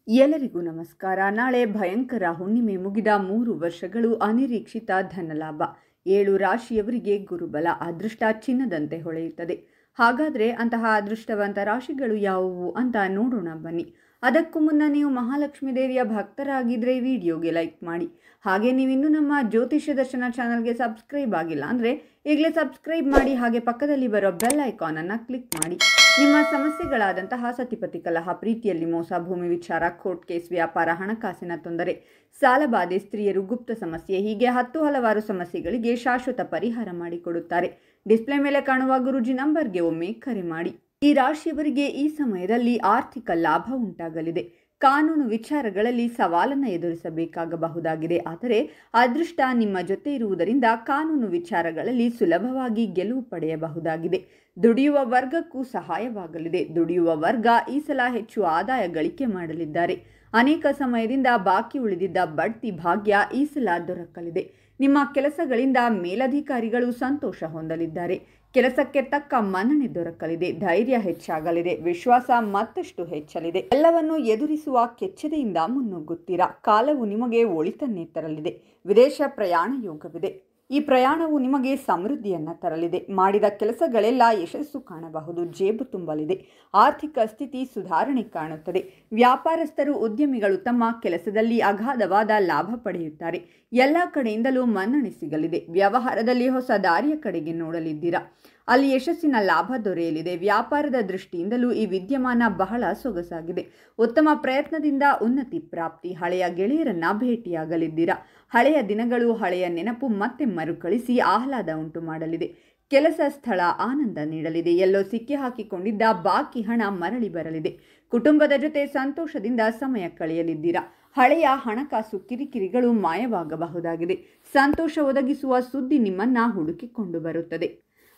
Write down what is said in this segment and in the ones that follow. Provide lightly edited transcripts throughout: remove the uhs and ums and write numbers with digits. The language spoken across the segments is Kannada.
ಎಲ್ಲರಿಗೂ ನಮಸ್ಕಾರ. ನಾಳೆ ಭಯಂಕರ ಹುಣ್ಣಿಮೆ ಮುಗಿದ 3 ವರ್ಷಗಳು ಅನಿರೀಕ್ಷಿತ ಧನಲಾಭ. 7 ರಾಶಿಯವರಿಗೆ ಗುರುಬಲ, ಅದೃಷ್ಟ ಚಿನ್ನದಂತೆ ಹೊಳೆಯುತ್ತದೆ. ಹಾಗಾದರೆ ಅಂತಹ ಅದೃಷ್ಟವಂತ ರಾಶಿಗಳು ಯಾವುವು ಅಂತ ನೋಡೋಣ ಬನ್ನಿ. ಅದಕ್ಕೂ ಮುನ್ನ ನೀವು ಮಹಾಲಕ್ಷ್ಮೀ ದೇವಿಯ ಭಕ್ತರಾಗಿದ್ದರೆ ವಿಡಿಯೋಗೆ ಲೈಕ್ ಮಾಡಿ. ಹಾಗೆ ನೀವಿನ್ನೂ ನಮ್ಮ ಜ್ಯೋತಿಷ್ಯ ದರ್ಶನ ಚಾನಲ್ಗೆ ಸಬ್ಸ್ಕ್ರೈಬ್ ಆಗಿಲ್ಲ ಅಂದರೆ ಈಗಲೇ ಸಬ್ಸ್ಕ್ರೈಬ್ ಮಾಡಿ. ಹಾಗೆ ಪಕ್ಕದಲ್ಲಿ ಬರೋ ಬೆಲ್ ಐಕಾನನ್ನು ಕ್ಲಿಕ್ ಮಾಡಿ. ನಿಮ್ಮ ಸಮಸ್ಯೆಗಳಾದಂತಹ ಸತಿಪತಿ ಕಲಹ, ಪ್ರೀತಿಯಲ್ಲಿ ಮೋಸ, ಭೂಮಿ ವಿಚಾರ, ಕೋರ್ಟ್ ಕೇಸ್, ವ್ಯಾಪಾರ, ಹಣಕಾಸಿನ ತೊಂದರೆ, ಸಾಲಬಾಧೆ, ಸ್ತ್ರೀಯರು, ಗುಪ್ತ ಸಮಸ್ಯೆ, ಹೀಗೆ ಹಲವಾರು ಸಮಸ್ಯೆಗಳಿಗೆ ಶಾಶ್ವತ ಪರಿಹಾರ ಮಾಡಿಕೊಡುತ್ತಾರೆ. ಡಿಸ್ಪ್ಲೇ ಮೇಲೆ ಕಾಣುವ ಗುರೂಜಿ ನಂಬರ್ಗೆ ಒಮ್ಮೆ ಕರೆ ಮಾಡಿ. ಈ ರಾಶಿಯವರಿಗೆ ಈ ಸಮಯದಲ್ಲಿ ಆರ್ಥಿಕ ಲಾಭ ಉಂಟಾಗಲಿದೆ. ಕಾನೂನು ವಿಚಾರಗಳಲ್ಲಿ ಸವಾಲನ್ನು ಎದುರಿಸಬೇಕಾಗಬಹುದಾಗಿದೆ. ಆದರೆ ಅದೃಷ್ಟ ನಿಮ್ಮ ಜೊತೆ ಇರುವುದರಿಂದ ಕಾನೂನು ವಿಚಾರಗಳಲ್ಲಿ ಸುಲಭವಾಗಿ ಗೆಲುವು ಪಡೆಯಬಹುದಾಗಿದೆ. ದುಡಿಯುವ ವರ್ಗಕ್ಕೂ ಸಹಾಯವಾಗಲಿದೆ. ದುಡಿಯುವ ವರ್ಗ ಈ ಸಲ ಹೆಚ್ಚು ಆದಾಯ ಗಳಿಕೆ ಮಾಡಲಿದ್ದಾರೆ. ಅನೇಕ ಸಮಯದಿಂದ ಬಾಕಿ ಉಳಿದಿದ್ದ ಬಡ್ತಿ ಭಾಗ್ಯ ಈ ಸಲ ದೊರಕಲಿದೆ. ನಿಮ್ಮ ಕೆಲಸಗಳಿಂದ ಮೇಲಧಿಕಾರಿಗಳು ಸಂತೋಷ ಹೊಂದಲಿದ್ದಾರೆ. ಕೆಲಸಕ್ಕೆ ತಕ್ಕ ಮನ್ನಣೆ ದೊರಕಲಿದೆ. ಧೈರ್ಯ ಹೆಚ್ಚಾಗಲಿದೆ. ವಿಶ್ವಾಸ ಮತ್ತಷ್ಟು ಹೆಚ್ಚಲಿದೆ. ಎಲ್ಲವನ್ನು ಎದುರಿಸುವ ಕೆಚ್ಚೆದೆಯಿಂದ ಮುನ್ನುಗ್ಗುತ್ತೀರಾ. ಕಾಲವು ನಿಮಗೆ ಒಳಿತನ್ನೇ ತರಲಿದೆ. ವಿದೇಶ ಪ್ರಯಾಣ ಯೋಗವಿದೆ. ಈ ಪ್ರಯಾಣವು ನಿಮಗೆ ಸಮೃದ್ಧಿಯನ್ನು ತರಲಿದೆ. ಮಾಡಿದ ಕೆಲಸಗಳೆಲ್ಲ ಯಶಸ್ಸು ಕಾಣಬಹುದು. ಜೇಬು ತುಂಬಲಿದೆ. ಆರ್ಥಿಕ ಸ್ಥಿತಿ ಸುಧಾರಣೆ ಕಾಣುತ್ತದೆ. ವ್ಯಾಪಾರಸ್ಥರು, ಉದ್ಯಮಿಗಳು ತಮ್ಮ ಕೆಲಸದಲ್ಲಿ ಅಗಾಧವಾದ ಲಾಭ ಪಡೆಯುತ್ತಾರೆ. ಎಲ್ಲ ಕಡೆಯಿಂದಲೂ ಮನ್ನಣೆ ಸಿಗಲಿದೆ. ವ್ಯವಹಾರದಲ್ಲಿ ಹೊಸ ದಾರಿಯ ಕಡೆಗೆ ನೋಡಲಿದ್ದೀರಾ. ಅಲ್ಲಿ ಯಶಸ್ಸಿನ ಲಾಭ ದೊರೆಯಲಿದೆ. ವ್ಯಾಪಾರದ ದೃಷ್ಟಿಯಿಂದಲೂ ಈ ವಿದ್ಯಮಾನ ಬಹಳ ಸೊಗಸಾಗಿದೆ. ಉತ್ತಮ ಪ್ರಯತ್ನದಿಂದ ಉನ್ನತಿ ಪ್ರಾಪ್ತಿ. ಹಳೆಯ ಗೆಳೆಯರನ್ನ ಭೇಟಿಯಾಗಲಿದ್ದೀರಾ. ಹಳೆಯ ದಿನಗಳು, ಹಳೆಯ ನೆನಪು ಮತ್ತೆ ಮರುಕಳಿಸಿ ಆಹ್ಲಾದ ಉಂಟು ಮಾಡಲಿದೆ. ಕೆಲಸ ಸ್ಥಳ ಆನಂದ ನೀಡಲಿದೆ. ಎಲ್ಲೋ ಸಿಕ್ಕಿ ಹಾಕಿಕೊಂಡಿದ್ದ ಬಾಕಿ ಹಣ ಮರಳಿ ಬರಲಿದೆ. ಕುಟುಂಬದ ಜೊತೆ ಸಂತೋಷದಿಂದ ಸಮಯ ಕಳೆಯಲಿದ್ದೀರಾ. ಹಳೆಯ ಹಣಕಾಸು ಕಿರಿಕಿರಿಗಳು ಮಾಯವಾಗಬಹುದಾಗಿದೆ. ಸಂತೋಷ ಒದಗಿಸುವ ಸುದ್ದಿ ನಿಮ್ಮನ್ನ ಹುಡುಕಿಕೊಂಡು ಬರುತ್ತದೆ.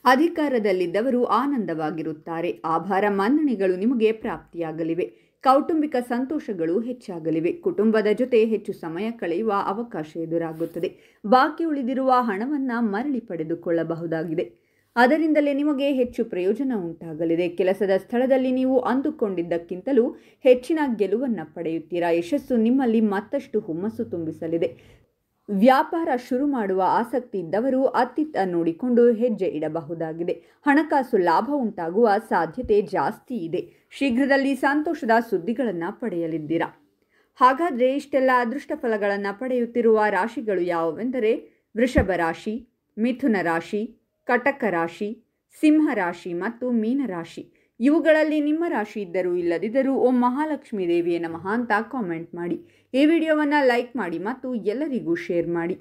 ಅಧಿಕಾರದಲ್ಲಿದ್ದವರು ಆನಂದವಾಗಿರುತ್ತಾರೆ. ಆಭಾರ ಮನ್ನಣೆಗಳು ನಿಮಗೆ ಪ್ರಾಪ್ತಿಯಾಗಲಿವೆ. ಕೌಟುಂಬಿಕ ಸಂತೋಷಗಳು ಹೆಚ್ಚಾಗಲಿವೆ. ಕುಟುಂಬದ ಜೊತೆ ಹೆಚ್ಚು ಸಮಯ ಕಳೆಯುವ ಅವಕಾಶ ಎದುರಾಗುತ್ತದೆ. ಬಾಕಿ ಉಳಿದಿರುವ ಹಣವನ್ನು ಮರಳಿ ಪಡೆದುಕೊಳ್ಳಬಹುದಾಗಿದೆ. ಅದರಿಂದಲೇ ನಿಮಗೆ ಹೆಚ್ಚು ಪ್ರಯೋಜನ ಉಂಟಾಗಲಿದೆ. ಕೆಲಸದ ಸ್ಥಳದಲ್ಲಿ ನೀವು ಅಂದುಕೊಂಡಿದ್ದಕ್ಕಿಂತಲೂ ಹೆಚ್ಚಿನ ಗೆಲುವನ್ನು ಪಡೆಯುತ್ತೀರಾ. ಯಶಸ್ಸು ನಿಮ್ಮಲ್ಲಿ ಮತ್ತಷ್ಟು ಹುಮ್ಮಸ್ಸು ತುಂಬಿಸಲಿದೆ. ವ್ಯಾಪಾರ ಶುರು ಮಾಡುವ ಆಸಕ್ತಿ ಇದ್ದವರು ಅತ್ತಿತ್ತ ನೋಡಿಕೊಂಡು ಹೆಜ್ಜೆ ಇಡಬಹುದಾಗಿದೆ. ಹಣಕಾಸು ಲಾಭ ಉಂಟಾಗುವ ಸಾಧ್ಯತೆ ಜಾಸ್ತಿ ಇದೆ. ಶೀಘ್ರದಲ್ಲಿ ಸಂತೋಷದ ಸುದ್ದಿಗಳನ್ನು ಪಡೆಯಲಿದ್ದೀರಾ. ಹಾಗಾದರೆ ಇಷ್ಟೆಲ್ಲ ಅದೃಷ್ಟ ಫಲಗಳನ್ನು ಪಡೆಯುತ್ತಿರುವ ರಾಶಿಗಳು ಯಾವುವೆಂದರೆ ವೃಷಭ ರಾಶಿ, ಮಿಥುನ ರಾಶಿ, ಕಟಕ ರಾಶಿ, ಸಿಂಹ ರಾಶಿ ಮತ್ತು ಮೀನ ರಾಶಿ. ಇವುಗಳಲ್ಲಿ ನಿಮ್ಮ ರಾಶಿ ಇದ್ದರೂ ಇಲ್ಲದಿದ್ದರೂ ಓಂ ಮಹಾಲಕ್ಷ್ಮೀ ದೇವಿಯೇ ನಮಃ ಅಂತ ಕಾಮೆಂಟ್ ಮಾಡಿ. ಈ ವಿಡಿಯೋವನ್ನು ಲೈಕ್ ಮಾಡಿ ಮತ್ತು ಎಲ್ಲರಿಗೂ ಶೇರ್ ಮಾಡಿ.